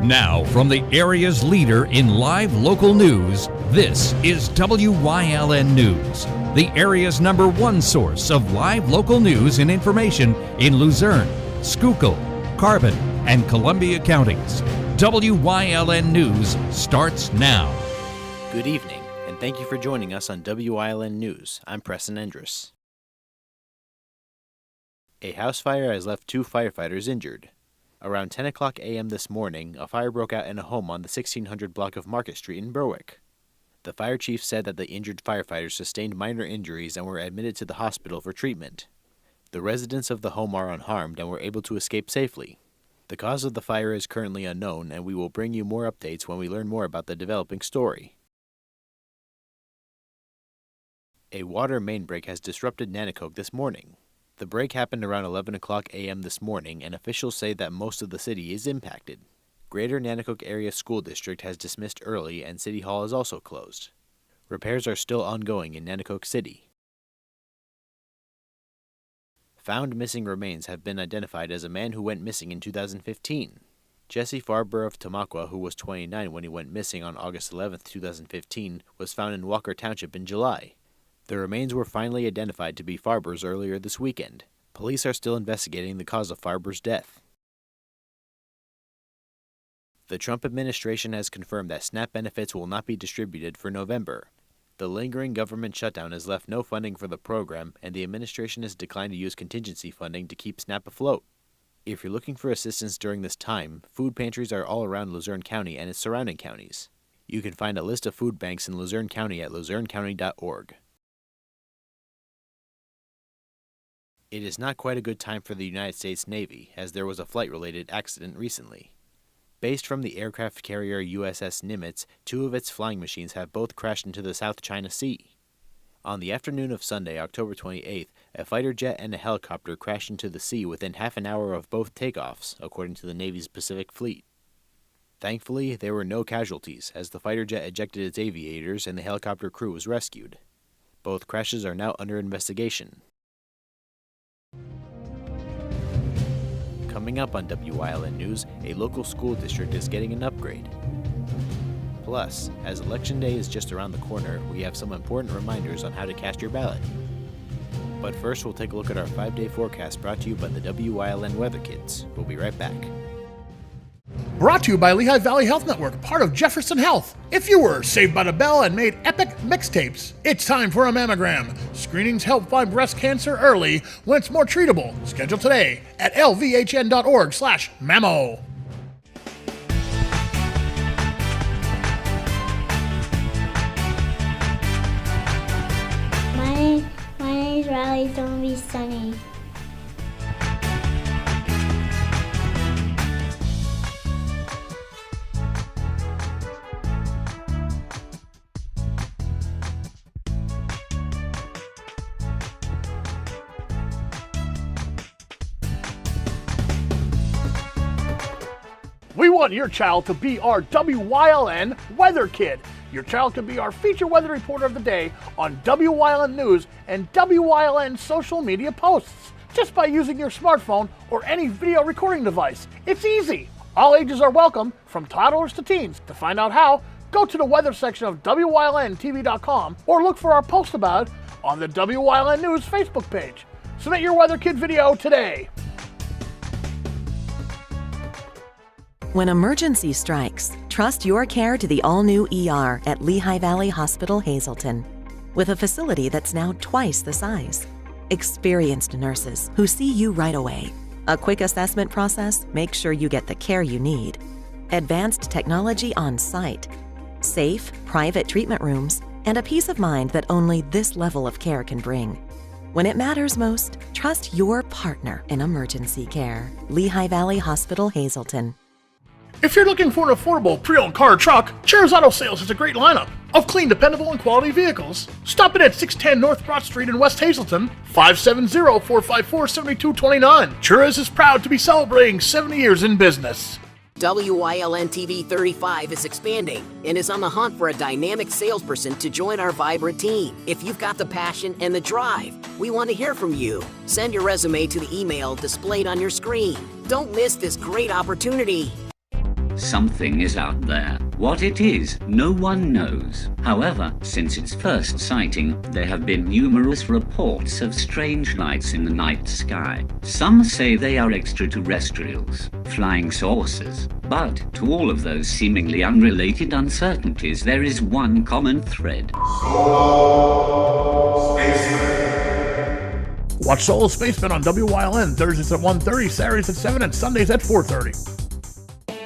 Now, from the area's leader in live local news, this is WYLN News, the area's #1 source of live local news and information in Luzerne, Schuylkill, Carbon, and Columbia counties. WYLN News starts now. Good evening, and thank you for joining us on WYLN News. I'm Preston Endress. A house fire has left 2 firefighters injured. Around 10 o'clock a.m. this morning, a fire broke out in a home on the 1600 block of Market Street in Berwick. The fire chief said that the injured firefighters sustained minor injuries and were admitted to the hospital for treatment. The residents of the home are unharmed and were able to escape safely. The cause of the fire is currently unknown, and we will bring you more updates when we learn more about the developing story. A water main break has disrupted Nanticoke this morning. The break happened around 11 o'clock a.m. this morning, and officials say that most of the city is impacted. Greater Nanticoke Area School District has dismissed early, and City Hall is also closed. Repairs are still ongoing in Nanticoke City. Found missing remains have been identified as a man who went missing in 2015. Jesse Farber of Tamaqua, who was 29 when he went missing on August 11, 2015, was found in Walker Township in July. The remains were finally identified to be Farber's earlier this weekend. Police are still investigating the cause of Farber's death. The Trump administration has confirmed that SNAP benefits will not be distributed for November. The lingering government shutdown has left no funding for the program, and the administration has declined to use contingency funding to keep SNAP afloat. If you're looking for assistance during this time, food pantries are all around Luzerne County and its surrounding counties. You can find a list of food banks in Luzerne County at luzernecounty.org. It is not quite a good time for the United States Navy, as there was a flight-related accident recently. Based from the aircraft carrier USS Nimitz, 2 of its flying machines have both crashed into the South China Sea. On the afternoon of Sunday, October 28th, a fighter jet and a helicopter crashed into the sea within half an hour of both takeoffs, according to the Navy's Pacific Fleet. Thankfully, there were no casualties, as the fighter jet ejected its aviators and the helicopter crew was rescued. Both crashes are now under investigation. Coming up on WYLN News, a local school district is getting an upgrade. Plus, as Election Day is just around the corner, we have some important reminders on how to cast your ballot. But first, we'll take a look at our 5-day forecast brought to you by the WYLN Weather Kids. We'll be right back. Brought to you by Lehigh Valley Health Network, part of Jefferson Health. If you were saved by the bell and made epic mixtapes, it's time for a mammogram. Screenings help find breast cancer early when it's more treatable. Schedule today at lvhn.org/mammo. My name is Riley. It's gonna be sunny. We want your child to be our WYLN Weather Kid. Your child can be our feature weather reporter of the day on WYLN News and WYLN social media posts, just by using your smartphone or any video recording device. It's easy. All ages are welcome, from toddlers to teens. To find out how, go to the weather section of WYLNTV.com or look for our post about it on the WYLN News Facebook page. Submit your Weather Kid video today. When emergency strikes, trust your care to the all-new ER at Lehigh Valley Hospital Hazleton. With a facility that's now twice the size. Experienced nurses who see you right away. A quick assessment process makes sure you get the care you need. Advanced technology on site. Safe, private treatment rooms, and a peace of mind that only this level of care can bring. When it matters most, trust your partner in emergency care. Lehigh Valley Hospital Hazleton. If you're looking for an affordable pre-owned car or truck, Chairs Auto Sales has a great lineup of clean, dependable, and quality vehicles. Stop in at 610 North Broad Street in West Hazleton, 570-454-7229. Chairs is proud to be celebrating 70 years in business. WYLN TV 35 is expanding and is on the hunt for a dynamic salesperson to join our vibrant team. If you've got the passion and the drive, we want to hear from you. Send your resume to the email displayed on your screen. Don't miss this great opportunity. Something is out there. What it is, no one knows. However, since its first sighting, there have been numerous reports of strange lights in the night sky. Some say they are extraterrestrials, flying saucers. But to all of those seemingly unrelated uncertainties, there is one common thread. Watch Solo Spaceman on WYLN Thursdays at 1:30, Saturdays at 7, and Sundays at 4:30.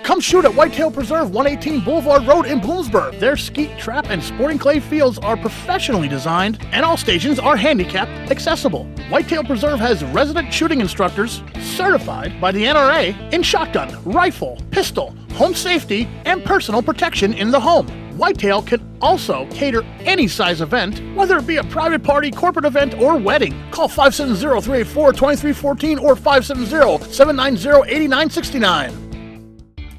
Come shoot at Whitetail Preserve, 118 Boulevard Road in Bloomsburg. Their skeet, trap, and sporting clay fields are professionally designed, and all stations are handicapped accessible. Whitetail Preserve has resident shooting instructors certified by the NRA in shotgun, rifle, pistol, home safety, and personal protection in the home. Whitetail can also cater any size event, whether it be a private party, corporate event, or wedding. Call 570-384-2314 or 570-790-8969.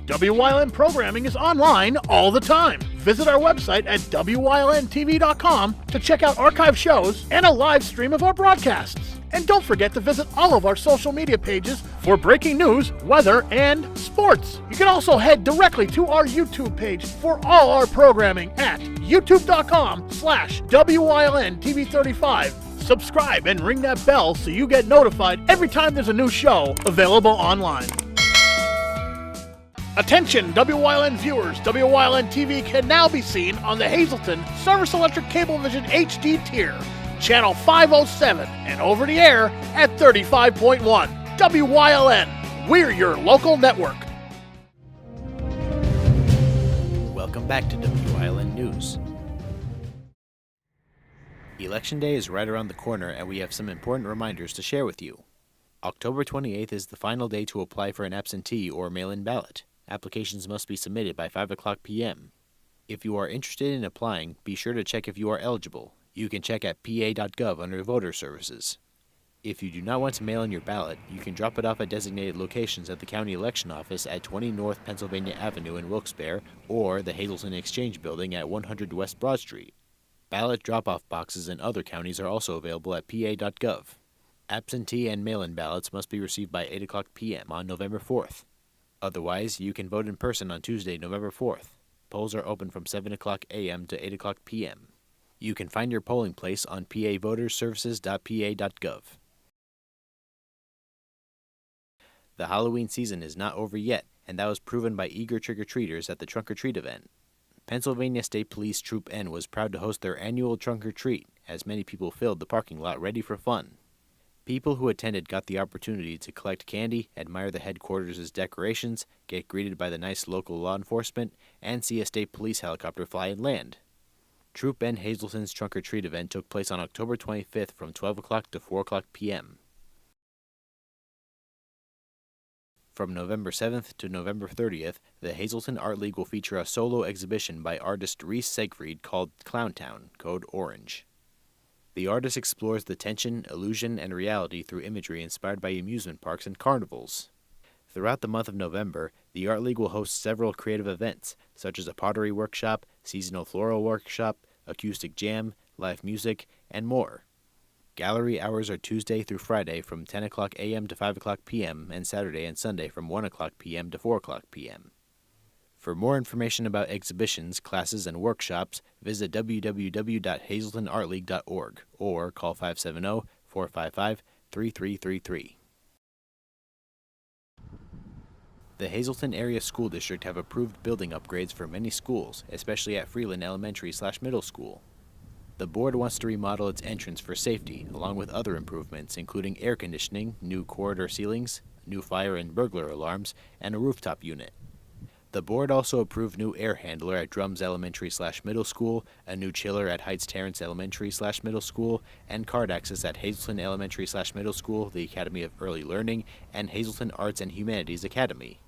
WYLN programming is online all the time. Visit our website at WYLNTV.com to check out archive shows and a live stream of our broadcasts. And don't forget to visit all of our social media pages for breaking news, weather, and sports. You can also head directly to our YouTube page for all our programming at youtube.com/WYLNTV35. Subscribe and ring that bell so you get notified every time there's a new show available online. Attention WYLN viewers, WYLN TV can now be seen on the Hazleton Service Electric Cablevision HD tier, channel 507, and over the air at 35.1. WYLN, we're your local network. Welcome back to WYLN News. Election Day is right around the corner, and we have some important reminders to share with you. October 28th is the final day to apply for an absentee or mail-in ballot. Applications must be submitted by 5 o'clock p.m. If you are interested in applying, be sure to check if you are eligible. You can check at pa.gov under Voter Services. If you do not want to mail in your ballot, you can drop it off at designated locations at the County Election Office at 20 North Pennsylvania Avenue in Wilkes-Barre or the Hazleton Exchange Building at 100 West Broad Street. Ballot drop-off boxes in other counties are also available at pa.gov. Absentee and mail-in ballots must be received by 8 o'clock p.m. on November 4th. Otherwise, you can vote in person on Tuesday, November 4th. Polls are open from 7 o'clock a.m. to 8 o'clock p.m. You can find your polling place on pavoterservices.pa.gov. The Halloween season is not over yet, and that was proven by eager trick-or-treaters at the trunk-or-treat event. Pennsylvania State Police Troop N was proud to host their annual trunk-or-treat, as many people filled the parking lot ready for fun. People who attended got the opportunity to collect candy, admire the headquarters' decorations, get greeted by the nice local law enforcement, and see a state police helicopter fly and land. Troop N Hazleton's trunk-or-treat event took place on October 25th from 12 o'clock to 4 o'clock p.m. From November 7th to November 30th, the Hazleton Art League will feature a solo exhibition by artist Reese Siegfried called Clowntown, code Orange. The artist explores the tension, illusion, and reality through imagery inspired by amusement parks and carnivals. Throughout the month of November, the Art League will host several creative events, such as a pottery workshop, seasonal floral workshop, acoustic jam, live music, and more. Gallery hours are Tuesday through Friday from 10 o'clock a.m. to 5 o'clock p.m. and Saturday and Sunday from 1 o'clock p.m. to 4 o'clock p.m. For more information about exhibitions, classes, and workshops, visit www.hazeltonartleague.org or call 570-455-3333. The Hazleton Area School District have approved building upgrades for many schools, especially at Freeland Elementary/Middle School. The board wants to remodel its entrance for safety, along with other improvements, including air conditioning, new corridor ceilings, new fire and burglar alarms, and a rooftop unit. The board also approved new air handler at Drums Elementary/Middle School, a new chiller at Heights Terrace Elementary/Middle School, and card access at Hazleton Elementary/Middle School, the Academy of Early Learning, and Hazleton Arts and Humanities Academy.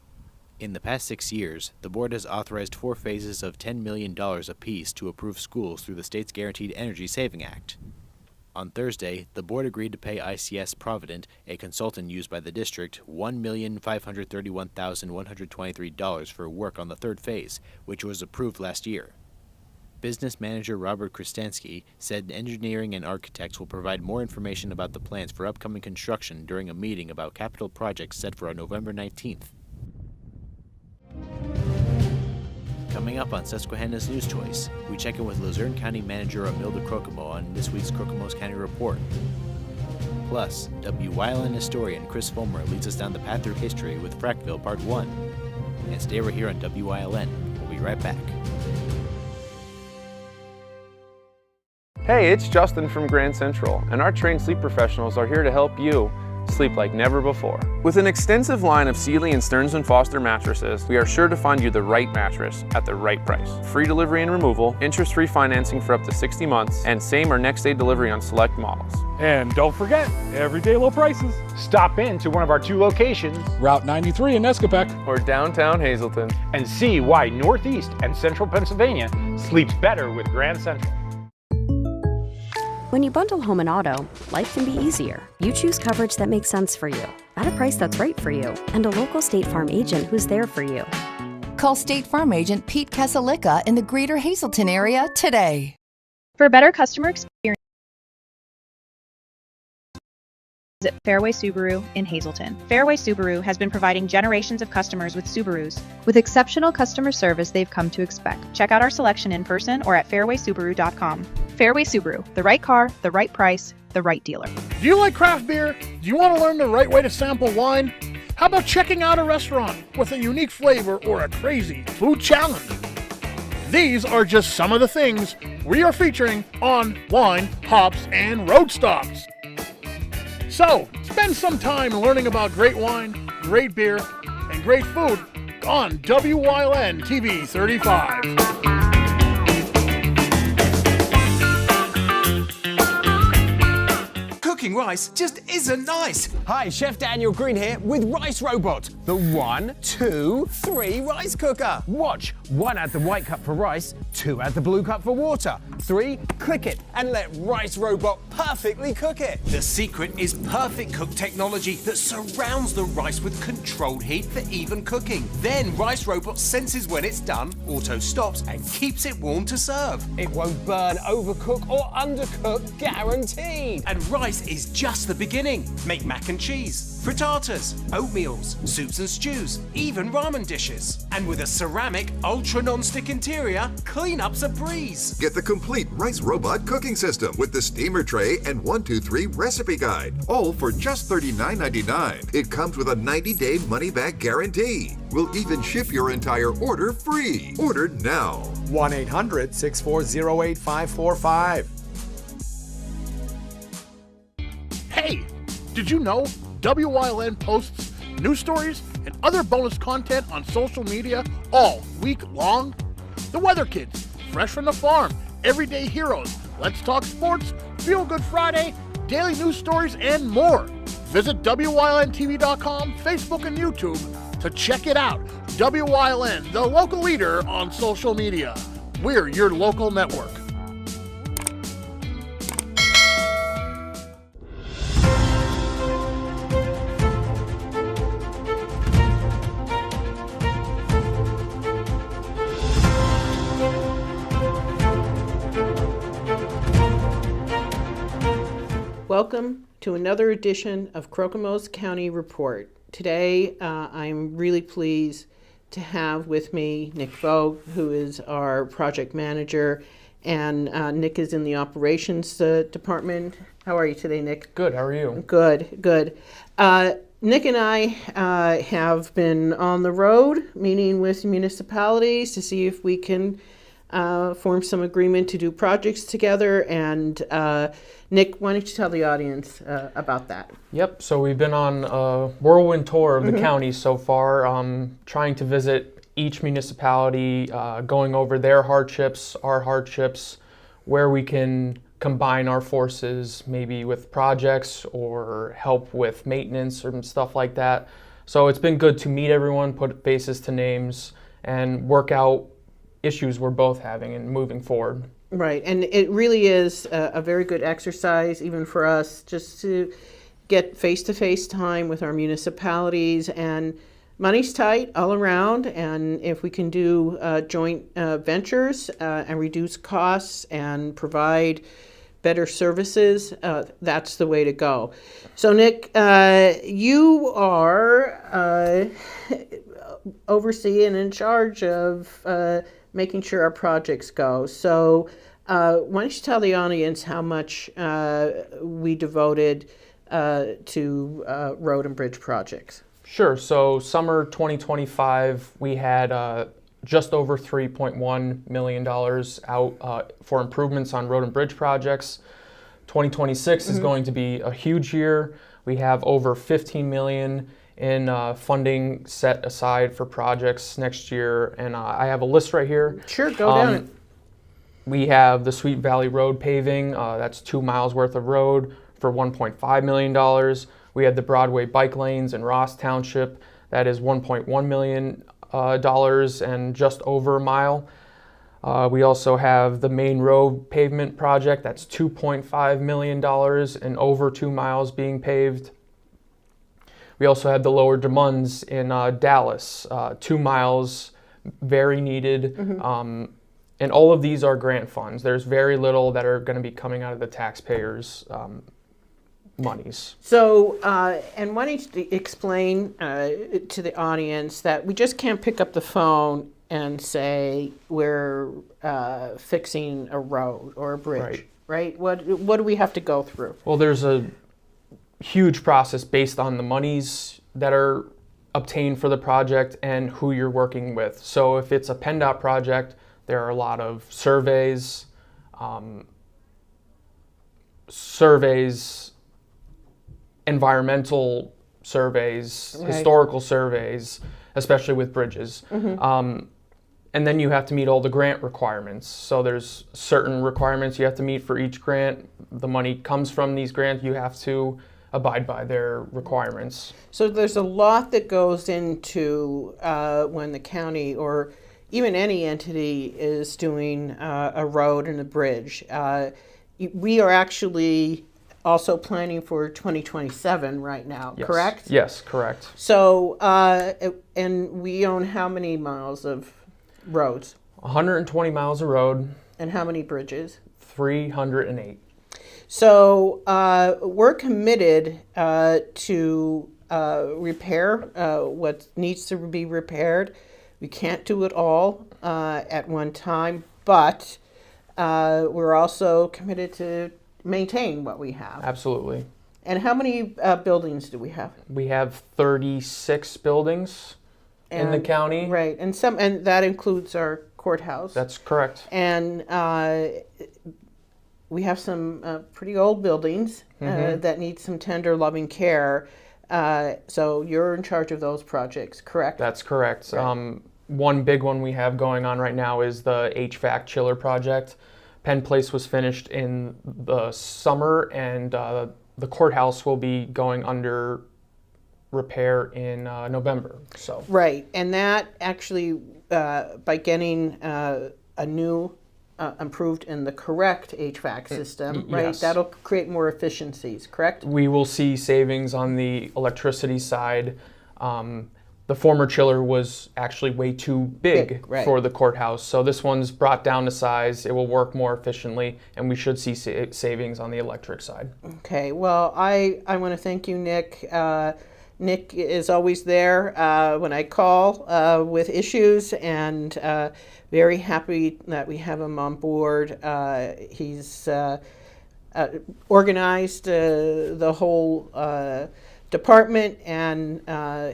In the past 6 years, the board has authorized 4 phases of $10 million apiece to approve schools through the state's Guaranteed Energy Saving Act. On Thursday, the board agreed to pay ICS Provident, a consultant used by the district, $1,531,123 for work on the third phase, which was approved last year. Business manager Robert Kristansky said engineering and architects will provide more information about the plans for upcoming construction during a meeting about capital projects set for November 19th. Coming up on Susquehanna's News Choice, we check in with Luzerne County Manager Imelda Crocomo on this week's Crocomo's County Report. Plus, Wyln historian Chris Fulmer leads us down the path through history with Frackville Part 1. And stay right here on Wyln. We'll be right back. Hey, it's Justin from Grand Central, and our trained sleep professionals are here to help you sleep like never before. With an extensive line of Sealy and Stearns & Foster mattresses, we are sure to find you the right mattress at the right price. Free delivery and removal, interest-free financing for up to 60 months, and same or next day delivery on select models. And don't forget, everyday low prices. Stop in to one of our 2 locations, Route 93 in Nescopec, Or downtown Hazleton. and see why Northeast and Central Pennsylvania sleeps better with Grand Central. When you bundle home and auto, life can be easier. You choose coverage that makes sense for you, at a price that's right for you, and a local State Farm agent who's there for you. Call State Farm agent Pete Kasalika in the greater Hazleton area today. For a better customer experience, visit Fairway Subaru in Hazleton. Fairway Subaru has been providing generations of customers with Subarus. With exceptional customer service they've come to expect. Check out our selection in person or at fairwaysubaru.com. Fairway Subaru, the right car, the right price, the right dealer. Do you like craft beer? Do you want to learn the right way to sample wine? How about checking out a restaurant with a unique flavor or a crazy food challenge? These are just some of the things we are featuring on Wine, Hops, and Road Stops. So, spend some time learning about great wine, great beer, and great food on Wyln TV 35. Cooking rice just isn't nice. Hi, Chef Daniel Green here with Rice Robot, the 1, 2, 3 rice cooker. Watch, 1 add the white cup for rice, 2 add the blue cup for water, 3 click it and let Rice Robot perfectly cook it. The secret is perfect cook technology that surrounds the rice with controlled heat for even cooking. Then Rice Robot senses when it's done, auto stops and keeps it warm to serve. It won't burn, overcook or undercook, guaranteed. And rice is just the beginning. Make mac and cheese, frittatas, oatmeals, soups and stews, even ramen dishes. And with a ceramic, ultra non-stick interior, cleanup's a breeze. Get the complete Rice Robot cooking system with the steamer tray and 1-2-3 recipe guide, all for just $39.99. It comes with a 90-day money-back guarantee. We'll even ship your entire order free. Order now. 1-800-640-8545. Hey, did you know Wyln posts news stories and other bonus content on social media all week long? The Weather Kids, Fresh from the Farm, Everyday Heroes, Let's Talk Sports, Feel Good Friday, daily news stories, and more. Visit WYLNTV.com, Facebook, and YouTube to check it out. Wyln, the local leader on social media. We're your local network. Welcome to another edition of Crocomo's County Report. Today, I'm really pleased to have with me Nick Vogt, who is our project manager, and Nick is in the operations department. How are you today, Nick? Good, how are you? Good, good. Nick and I have been on the road meeting with municipalities to see if we can form some agreement to do projects together. And Nick, why don't you tell the audience about that? Yep, so we've been on a whirlwind tour of the county so far, trying to visit each municipality, going over their hardships, our hardships, where we can combine our forces, maybe with projects or help with maintenance or stuff like that. So it's been good to meet everyone, put faces to names, and work out issues we're both having and moving forward. Right, and it really is a very good exercise, even for us, just to get face-to-face time with our municipalities. And money's tight all around, and if we can do joint ventures and reduce costs and provide better services, that's the way to go. So Nick, you are overseeing and in charge of making sure our projects go. So why don't you tell the audience how much we devoted to road and bridge projects? Sure. So summer 2025, we had just over $3.1 million out for improvements on road and bridge projects. 2026 is going to be a huge year. We have over $15 million in funding set aside for projects next year, and I have a list right here. Sure, go down it. We have the Sweet Valley Road paving, that's 2 miles worth of road for $1.5 million. We had the Broadway bike lanes in Ross Township, that is $1.1 million and just over a mile. We also have the main road pavement project, that's $2.5 million and over 2 miles being paved. We also have the Lower Demuns in Dallas, 2 miles, very needed. And all of these are grant funds. There's very little that are going to be coming out of the taxpayers' monies. So, and why don't you explain to the audience that we just can't pick up the phone and say we're fixing a road or a bridge, right? What do we have to go through? Well, there's a huge process based on the monies that are obtained for the project and who you're working with. So if it's a PennDOT project, there are a lot of surveys, environmental surveys, historical surveys, especially with bridges. And then you have to meet all the grant requirements. So there's certain requirements you have to meet for each grant. The money comes from these grants. You have to abide by their requirements. So there's a lot that goes into when the county or even any entity is doing a road and a bridge. We are actually also planning for 2027 right now, yes. Correct? Yes, correct. So, and we own how many miles of roads? 120 miles of road. And how many bridges? 308. So we're committed to repair what needs to be repaired. We can't do it all at one time, but we're also committed to maintain what we have. Absolutely. And how many buildings do we have? We have 36 buildings in the county. Right, and that includes our courthouse. That's correct. And we have some pretty old buildings that need some tender, loving care. So you're in charge of those projects, correct? That's correct. Right. One big one we have going on right now is the HVAC chiller project. Penn Place was finished in the summer, and the courthouse will be going under repair in November. So right, and that actually, by getting a new improved in the correct HVAC system, right? Yes. That'll create more efficiencies, correct? We will see savings on the electricity side. The former chiller was actually way too big right. for the courthouse, so this one's brought down to size. It will work more efficiently, and we should see savings on the electric side. Okay, well, I want to thank you, Nick. Nick is always there when I call with issues, and very happy that we have him on board. He's organized the whole department, and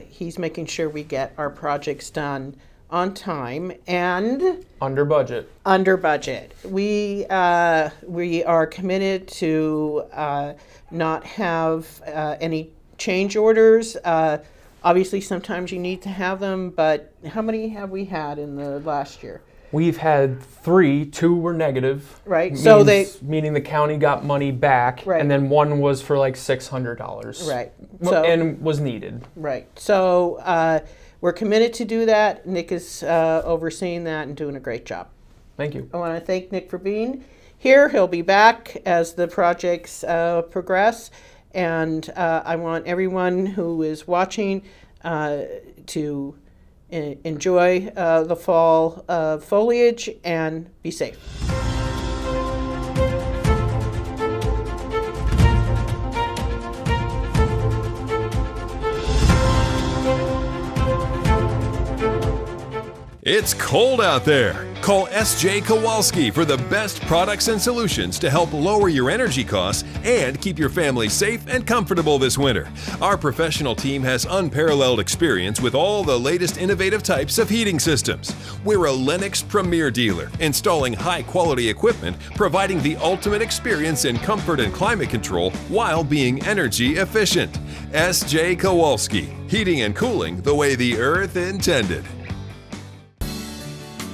he's making sure we get our projects done on time and under budget. Under budget. We are committed to not have any change orders. Obviously, sometimes you need to have them, but how many have we had in the last year? We've had 3. 2 were negative. Right. So meaning the county got money back, right. And then one was for like $600. Right. And was needed. Right. So we're committed to do that. Nick is overseeing that and doing a great job. Thank you. I want to thank Nick for being here. He'll be back as the projects progress. And I want everyone who is watching to enjoy the fall foliage and be safe. It's cold out there. Call S.J. Kowalski for the best products and solutions to help lower your energy costs and keep your family safe and comfortable this winter. Our professional team has unparalleled experience with all the latest innovative types of heating systems. We're a Lennox Premier dealer, installing high-quality equipment, providing the ultimate experience in comfort and climate control while being energy efficient. S.J. Kowalski, heating and cooling the way the earth intended.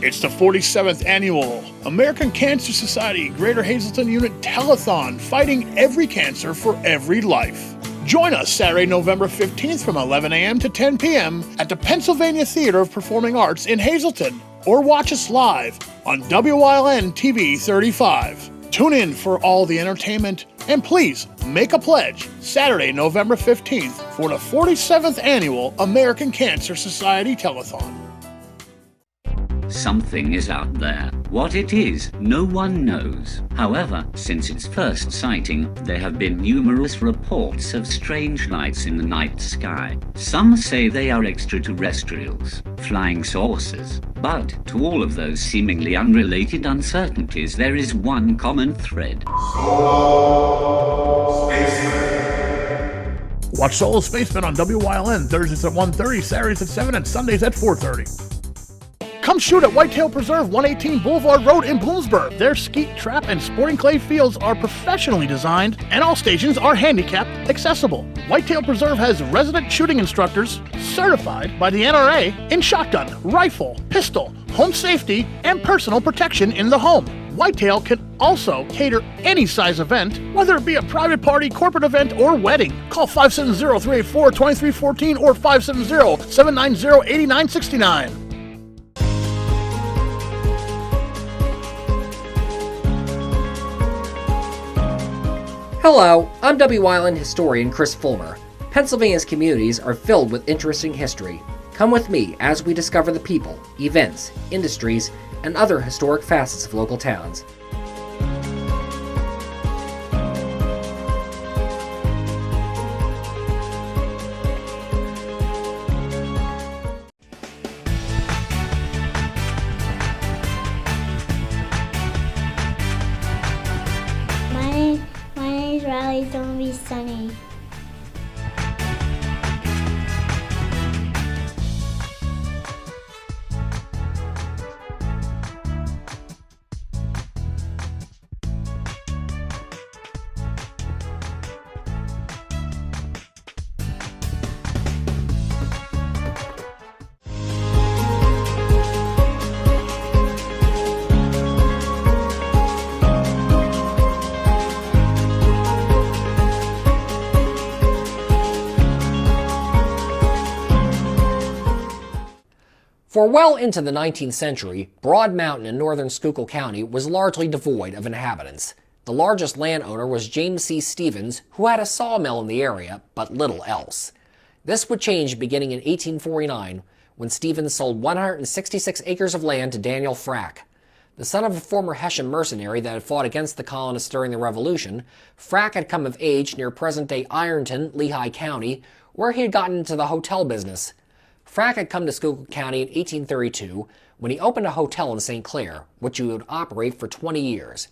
It's the 47th Annual American Cancer Society Greater Hazleton Unit Telethon, fighting every cancer for every life. Join us Saturday, November 15th from 11 a.m. to 10 p.m. at the Pennsylvania Theater of Performing Arts in Hazleton, or watch us live on Wyln TV 35. Tune in for all the entertainment, and please make a pledge Saturday, November 15th for the 47th Annual American Cancer Society Telethon. Something is out there. What it is, no one knows. However, since its first sighting, there have been numerous reports of strange lights in the night sky. Some say they are extraterrestrials, flying saucers. But to all of those seemingly unrelated uncertainties, there is one common thread. Watch Solo Spaceman on WYLN Thursdays at 1:30, Saturdays at 7, and Sundays at 4:30. Come shoot at Whitetail Preserve, 118 Boulevard Road in Bloomsburg. Their skeet, trap, and sporting clay fields are professionally designed, and all stations are handicap accessible. Whitetail Preserve has resident shooting instructors certified by the NRA in shotgun, rifle, pistol, home safety, and personal protection in the home. Whitetail can also cater any size event, whether it be a private party, corporate event, or wedding. Call 570-384-2314 or 570-790-8969. Hello, I'm WYLN historian Chris Fulmer. Pennsylvania's communities are filled with interesting history. Come with me as we discover the people, events, industries, and other historic facets of local towns. My name's Riley. It's gonna be sunny. For well into the 19th century, Broad Mountain in northern Schuylkill County was largely devoid of inhabitants. The largest landowner was James C. Stevens, who had a sawmill in the area, but little else. This would change beginning in 1849, when Stevens sold 166 acres of land to Daniel Frack. The son of a former Hessian mercenary that had fought against the colonists during the Revolution, Frack had come of age near present-day Ironton, Lehigh County, where he had gotten into the hotel business. Frack had come to Schuylkill County in 1832 when he opened a hotel in St. Clair, which he would operate for 20 years.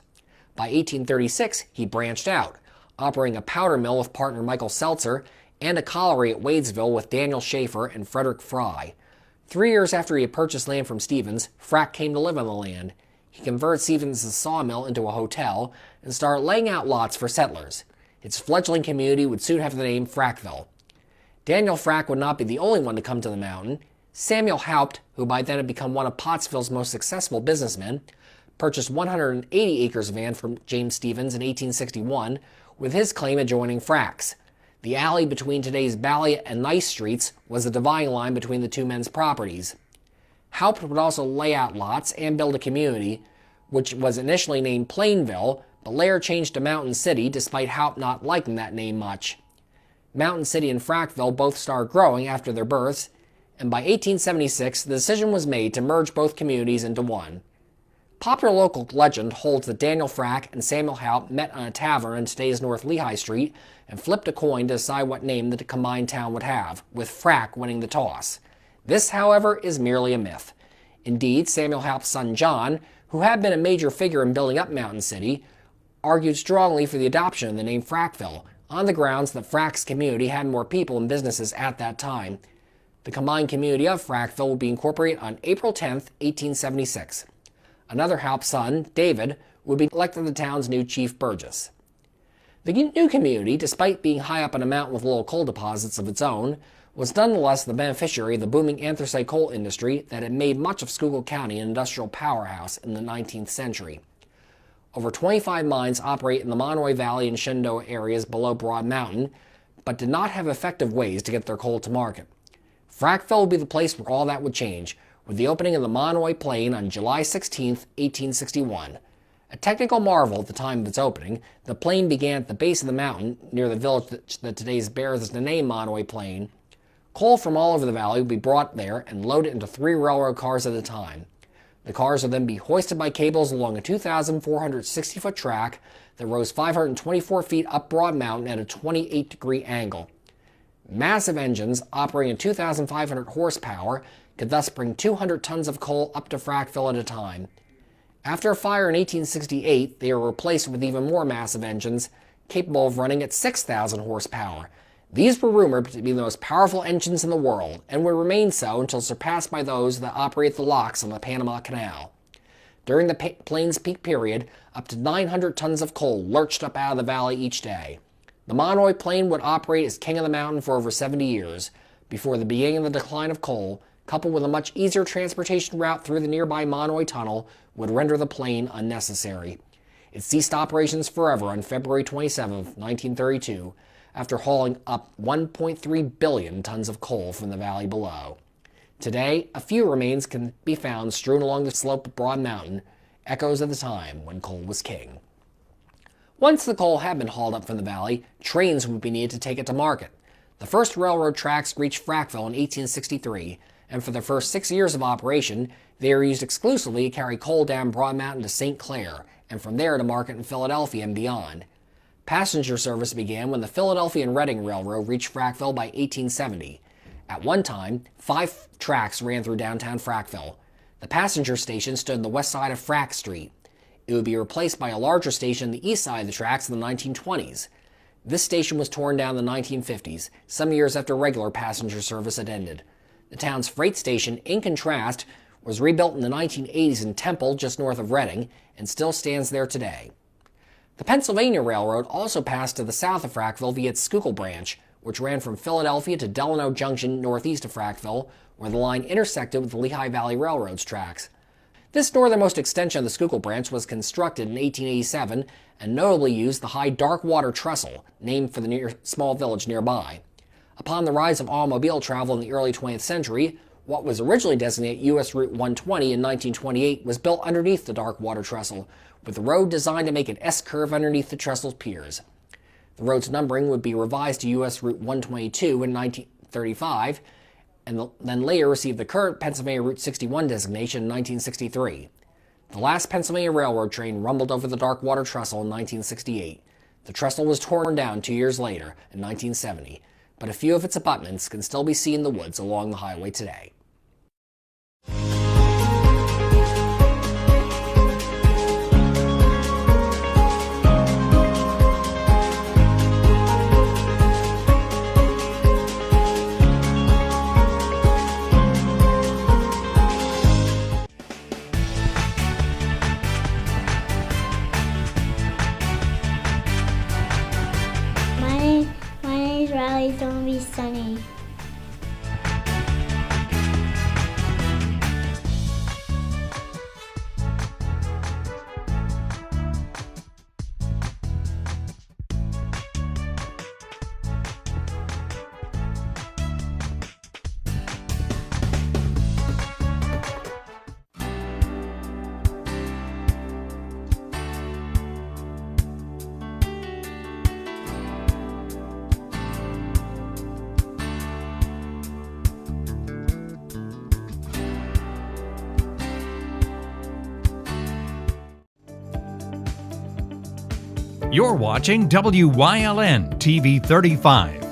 By 1836, he branched out, operating a powder mill with partner Michael Seltzer and a colliery at Wadesville with Daniel Schaefer and Frederick Fry. 3 years after he had purchased land from Stevens, Frack came to live on the land. He converted Stevens' sawmill into a hotel and started laying out lots for settlers. Its fledgling community would soon have the name Frackville. Daniel Frack would not be the only one to come to the mountain. Samuel Haupt, who by then had become one of Pottsville's most successful businessmen, purchased 180 acres of land from James Stevens in 1861, with his claim adjoining Frack's. The alley between today's Balliet and Nice Streets was the dividing line between the two men's properties. Haupt would also lay out lots and build a community, which was initially named Plainville, but later changed to Mountain City, despite Haupt not liking that name much. Mountain City and Frackville both started growing after their births, and by 1876 the decision was made to merge both communities into one. Popular local legend holds that Daniel Frack and Samuel Haupt met on a tavern in today's North Lehigh Street and flipped a coin to decide what name the combined town would have, with Frack winning the toss. This, however, is merely a myth. Indeed, Samuel Halp's son John, who had been a major figure in building up Mountain City, argued strongly for the adoption of the name Frackville, on the grounds that Frack's community had more people and businesses at that time. The combined community of Frackville would be incorporated on April 10, 1876. Another Halp son, David, would be elected the town's new chief burgess. The new community, despite being high up on a mountain with little coal deposits of its own, was nonetheless the beneficiary of the booming anthracite coal industry that had made much of Schuylkill County an industrial powerhouse in the 19th century. Over 25 mines operate in the Monomoy Valley and Shenandoah areas below Broad Mountain, but did not have effective ways to get their coal to market. Frackville would be the place where all that would change, with the opening of the Monomoy Plain on July 16, 1861. A technical marvel at the time of its opening, the plain began at the base of the mountain, near the village that today bears the name Monomoy Plain. Coal from all over the valley would be brought there and loaded into 3 railroad cars at a time. The cars would then be hoisted by cables along a 2,460-foot track that rose 524 feet up Broad Mountain at a 28-degree angle. Massive engines operating at 2,500 horsepower could thus bring 200 tons of coal up to Frackville at a time. After a fire in 1868, they were replaced with even more massive engines, capable of running at 6,000 horsepower. These were rumored to be the most powerful engines in the world, and would remain so until surpassed by those that operate the locks on the Panama Canal. During the Plains peak period, up to 900 tons of coal lurched up out of the valley each day. The Monomoy Plain would operate as king of the mountain for over 70 years, before the beginning of the decline of coal, coupled with a much easier transportation route through the nearby Monomoy Tunnel, would render the plain unnecessary. It ceased operations forever on February 27, 1932, after hauling up 1.3 billion tons of coal from the valley below. Today, a few remains can be found strewn along the slope of Broad Mountain, echoes of the time when coal was king. Once the coal had been hauled up from the valley, trains would be needed to take it to market. The first railroad tracks reached Frackville in 1863, and for the first 6 years of operation, they were used exclusively to carry coal down Broad Mountain to St. Clair, and from there to market in Philadelphia and beyond. Passenger service began when the Philadelphia and Reading Railroad reached Frackville by 1870. At one time, 5 tracks ran through downtown Frackville. The passenger station stood on the west side of Frack Street. It would be replaced by a larger station on the east side of the tracks in the 1920s. This station was torn down in the 1950s, some years after regular passenger service had ended. The town's freight station, in contrast, was rebuilt in the 1980s in Temple, just north of Reading, and still stands there today. The Pennsylvania Railroad also passed to the south of Frackville via its Schuylkill branch, which ran from Philadelphia to Delano Junction northeast of Frackville, where the line intersected with the Lehigh Valley Railroad's tracks. This northernmost extension of the Schuylkill branch was constructed in 1887 and notably used the high dark water trestle, named for the small village nearby. Upon the rise of automobile travel in the early 20th century, what was originally designated U.S. Route 120 in 1928 was built underneath the dark water trestle, with the road designed to make an S-curve underneath the trestle's piers. The road's numbering would be revised to U.S. Route 122 in 1935, and then later received the current Pennsylvania Route 61 designation in 1963. The last Pennsylvania Railroad train rumbled over the dark water trestle in 1968. The trestle was torn down 2 years later, in 1970, but a few of its abutments can still be seen in the woods along the highway today. My name's Riley. It's gonna be sunny. You're watching WYLN TV 35,